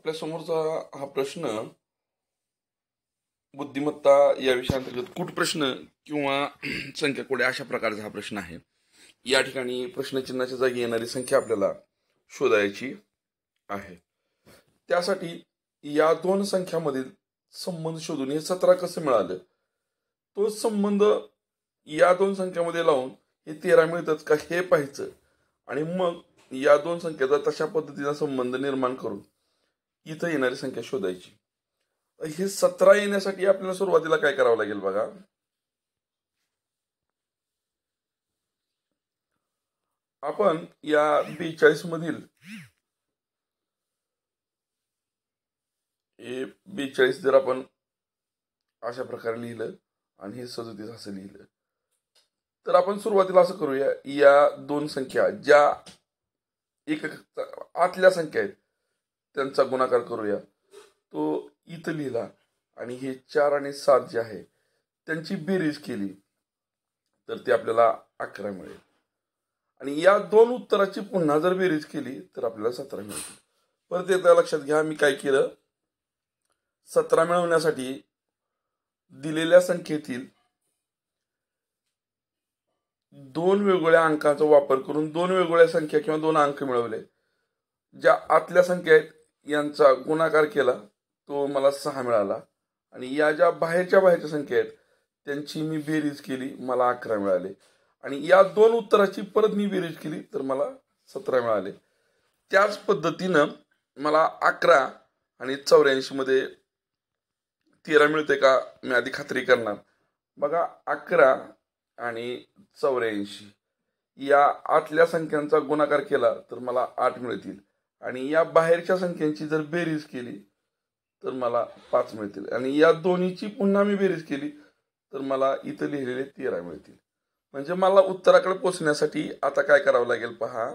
आपल्या समोरचा हा प्रश्न बुद्धिमत्ता या विषयाअंतर्गत कूट प्रश्न किंवा संख्या कोडे अशा प्रकारचा हा प्रश्न आहे। या ठिकाणी प्रश्नचिन्हाच्या जागी येणारी संख्या आपल्याला शोधायची आहे। त्यासाठी या दोन संख्यांमधील संबंध शोधून हे 17 कसं मिळालं, तो संबंध या दोन संख्यांमध्ये लावून हे 13 मिळतात का हे पाहायचं आणि मग या दोन संख्येचा तशा पद्धतीचा संबंध निर्माण करून इथं येणारी संख्या शोधायची। हे 17 येण्यासाठी आपल्याला सुरुवातीला काय करावं लागेल बघा। आपण या 42 मधील 42 जर आपण अशा प्रकारे लिहिलं आणि हे 37 असं लिहिलं तर आपण सुरुवातीला असं करूया, या दोन संख्या ज्या एक आतल्या संख्या आहेत त्यांचा गुणाकार करूया। तो इथं लिहिला आणि हे 4 आणि 7 जे आहे त्यांची बेरीज केली तर ते आपल्याला 11 मिळेल आणि या दोन उत्तराची पुन्हा जर बेरीज केली तर आपल्याला 17 मिळतील। परत एकदा लक्षात घ्या, मी काय केलं, 17 मिळवण्यासाठी दिलेल्या संख्येतील दोन वेगवेगळ्या अंकांचा वापर करून दोन वेगवेगळ्या संख्या किंवा दोन अंक मिळवले। ज्या आतल्या संख्या आहेत यांचा गुणाकार केला तो मला 6 मिळाला आणि या ज्या बाहेरच्या संख्या आहेत त्यांची मी बेरीज केली, मला 11 मिळाले आणि या दोन उत्तराची परत मी बेरीज केली तर मला 17 मिळाले। त्याच पद्धतीनं मला 11 आणि 84 मध्ये 13 मिळते का मी आधी खात्री करणार। बघा, 11 आणि 84 या आतल्या संख्यांचा गुणाकार केला तर मला 8 मिळतील आणि या बाहेरच्या संख्यांची जर बेरीज केली तर मला 5 मिळतील आणि या दोन्हीची पुन्हा मी बेरीज केली तर मला इथं लिहिलेले 13 मिळतील। म्हणजे मला उत्तराकडे पोहोचण्यासाठी आता काय करावं लागेल पहा,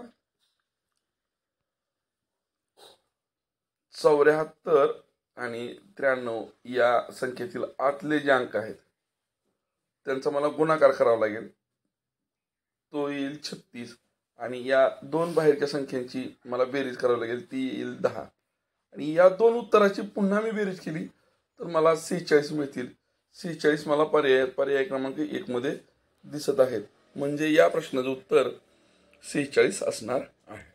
74 आणि 93 या संख्येतील आतले जे अंक आहेत त्यांचा मला गुणाकार करावा लागेल, तो येईल 36 आणि या दोन बाहेरच्या संख्यांची मला बेरीज करावी लागेल, ती येईल 10 आणि या दोन उत्तराची पुन्हा मी बेरीज केली तर मला 46 मिळतील। 46 मला पर्याय क्रमांक 1 मध्ये दिसत आहेत, म्हणजे या प्रश्नाचं उत्तर 46 असणार आहे।